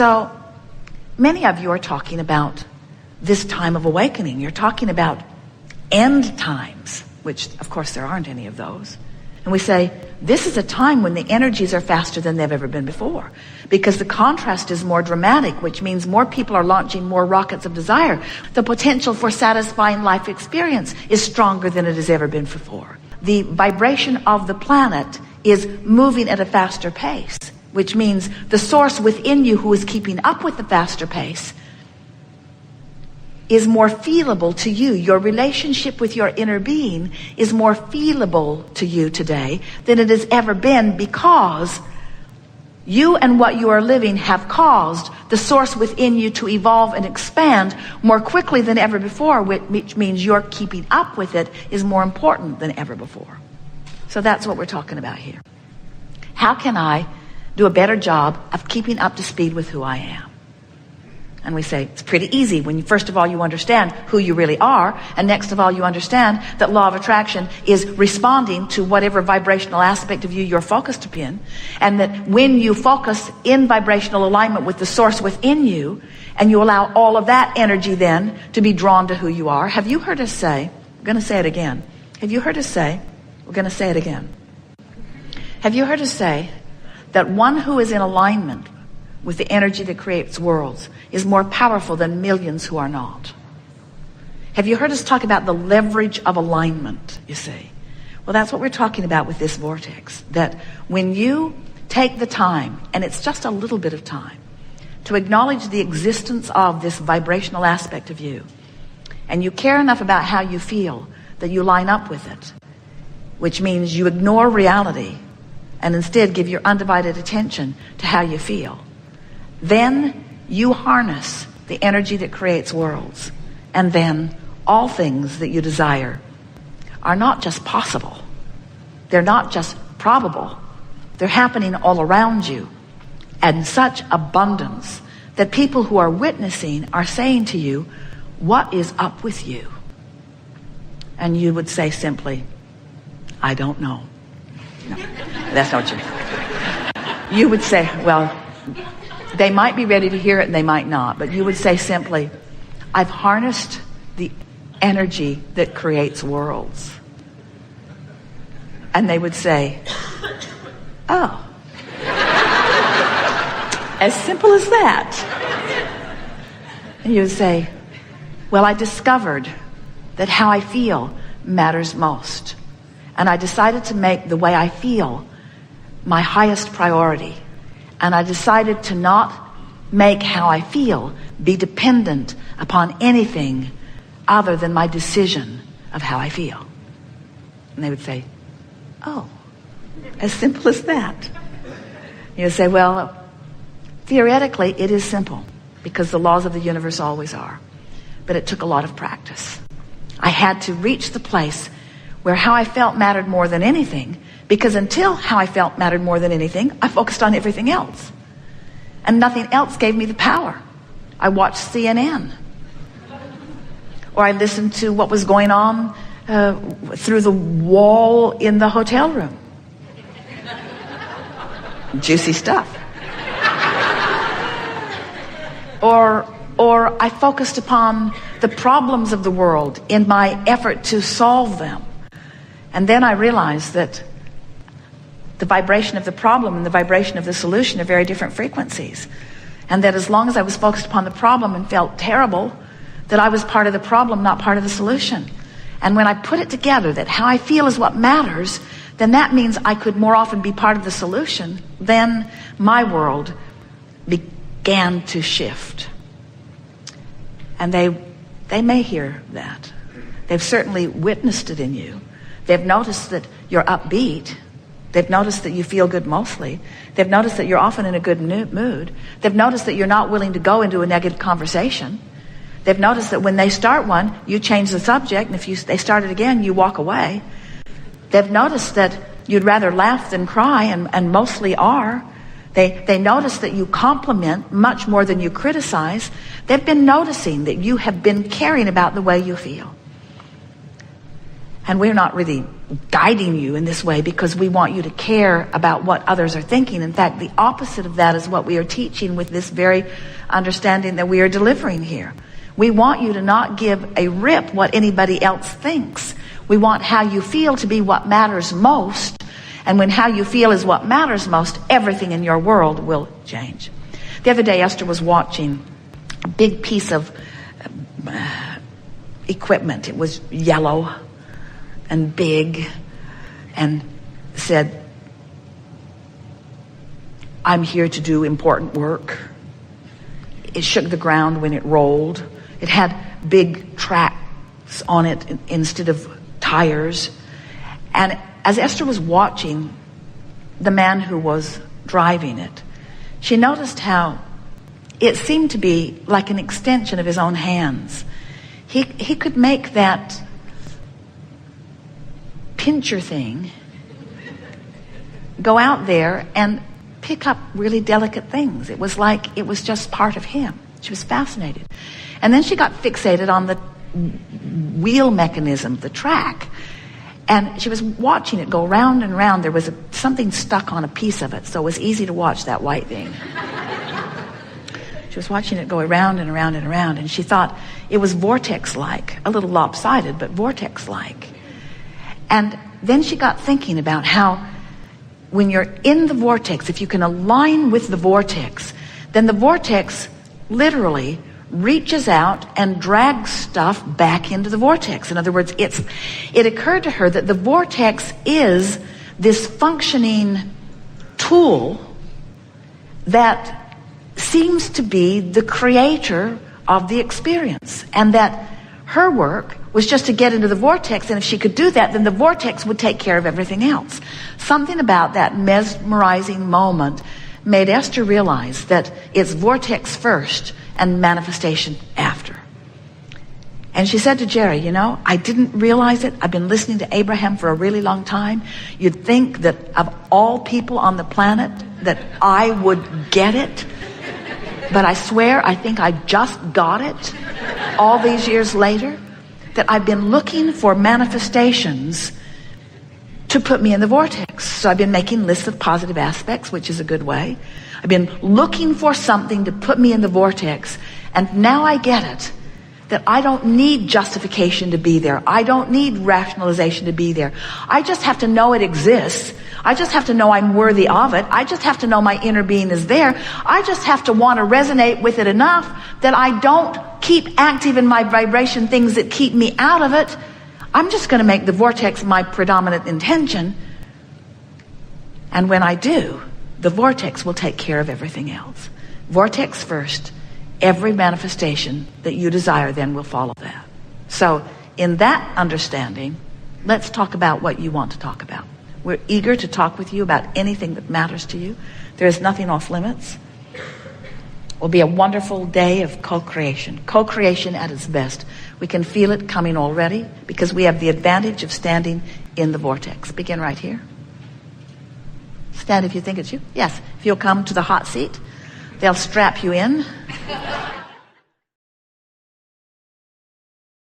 So many of you are talking about this time of awakening. You're talking about end times, which of course there aren't any of those. And we say, this is a time when the energies are faster than they've ever been before, because the contrast is more dramatic, which means more people are launching more rockets of desire. The potential for satisfying life experience is stronger than it has ever been before. The vibration of the planet is moving at a faster pace, which means the source within you who is keeping up with the faster pace is more feelable to you. Your relationship with your inner being is more feelable to you today than it has ever been, because you and what you are living have caused the source within you to evolve and expand more quickly than ever before, which means your keeping up with it is more important than ever before. So that's what we're talking about here. How can I do a better job of keeping up to speed with who I am? And we say, it's pretty easy when first of all you understand who you really are, and next of all you understand that law of attraction is responding to whatever vibrational aspect of you you're focused upon, and that when you focus in vibrational alignment with the source within you, and you allow all of that energy then to be drawn to who you are. Have you heard us say, I'm going to say it again. Have you heard us say, we're going to say it again. Have you heard us say that one who is in alignment with the energy that creates worlds is more powerful than millions who are not? Have you heard us talk about the leverage of alignment, you see? Well, that's what we're talking about with this vortex. That when you take the time, and it's just a little bit of time, to acknowledge the existence of this vibrational aspect of you, and you care enough about how you feel that you line up with it, which means you ignore reality and instead give your undivided attention to how you feel, then you harness the energy that creates worlds. And then all things that you desire are not just possible. They're not just probable. They're happening all around you in such abundance that people who are witnessing are saying to you, what is up with you? And you would say simply, I don't know. No, that's not true. You would say, well, they might be ready to hear it and they might not, but you would say simply, I've harnessed the energy that creates worlds. And they would say, oh. As simple as that. And you would say, well, I discovered that how I feel matters most. And I decided to make the way I feel my highest priority. And I decided to not make how I feel be dependent upon anything other than my decision of how I feel. And they would say, oh, as simple as that. You would say, well, theoretically it is simple, because the laws of the universe always are. But it took a lot of practice. I had to reach the place where how I felt mattered more than anything, because until how I felt mattered more than anything, I focused on everything else. And nothing else gave me the power. I watched CNN. Or I listened to what was going on through the wall in the hotel room. Juicy stuff. Or I focused upon the problems of the world in my effort to solve them. And then I realized that the vibration of the problem and the vibration of the solution are very different frequencies. And that as long as I was focused upon the problem and felt terrible, that I was part of the problem, not part of the solution. And when I put it together, that how I feel is what matters, then that means I could more often be part of the solution. Then my world began to shift. And they may hear that. They've certainly witnessed it in you. They've noticed that you're upbeat. They've noticed that you feel good mostly. They've noticed that you're often in a good mood. They've noticed that you're not willing to go into a negative conversation. They've noticed that when they start one, you change the subject, and if they start it again, you walk away. They've noticed that you'd rather laugh than cry, and mostly are. They notice that you compliment much more than you criticize. They've been noticing that you have been caring about the way you feel. And we're not really guiding you in this way because we want you to care about what others are thinking. In fact, the opposite of that is what we are teaching with this very understanding that we are delivering here. We want you to not give a rip what anybody else thinks. We want how you feel to be what matters most. And when how you feel is what matters most, everything in your world will change. The other day, Esther was watching a big piece of equipment. It was yellow and big, and said, I'm here to do important work. It shook the ground when it rolled. It had big tracks on it instead of tires. And as Esther was watching the man who was driving it, she noticed how it seemed to be like an extension of his own hands. He could make that pincher thing go out there and pick up really delicate things. It was like it was just part of him. She was fascinated. And then she got fixated on the wheel mechanism, the track. And she was watching it go round and round. There was something stuck on a piece of it, so it was easy to watch that white thing. She was watching it go around and around and around, and she thought it was vortex-like, a little lopsided, but vortex-like. And then she got thinking about how when you're in the vortex, if you can align with the vortex, then the vortex literally reaches out and drags stuff back into the vortex. In other words, it occurred to her that the vortex is this functioning tool that seems to be the creator of the experience, and that her work was just to get into the vortex, and if she could do that, then the vortex would take care of everything else. Something about that mesmerizing moment made Esther realize that it's vortex first and manifestation after. And she said to Jerry, you know, I didn't realize it. I've been listening to Abraham for a really long time. You'd think that of all people on the planet that I would get it. But I swear, I think I just got it all these years later, that I've been looking for manifestations to put me in the vortex. So I've been making lists of positive aspects, which is a good way. I've been looking for something to put me in the vortex, and now I get it, that I don't need justification to be there. I don't need rationalization to be there. I just have to know it exists. I just have to know I'm worthy of it. I just have to know my inner being is there. I just have to want to resonate with it enough that I don't keep active in my vibration things that keep me out of it. I'm just going to make the vortex my predominant intention. And when I do, the vortex will take care of everything else. Vortex first. Every manifestation that you desire then will follow that. So in that understanding, let's talk about what you want to talk about. We're eager to talk with you about anything that matters to you. There is nothing off limits. It will be a wonderful day of co-creation. Co-creation at its best. We can feel it coming already because we have the advantage of standing in the vortex. Begin right here. Stand if you think it's you. Yes, if you'll come to the hot seat, they'll strap you in.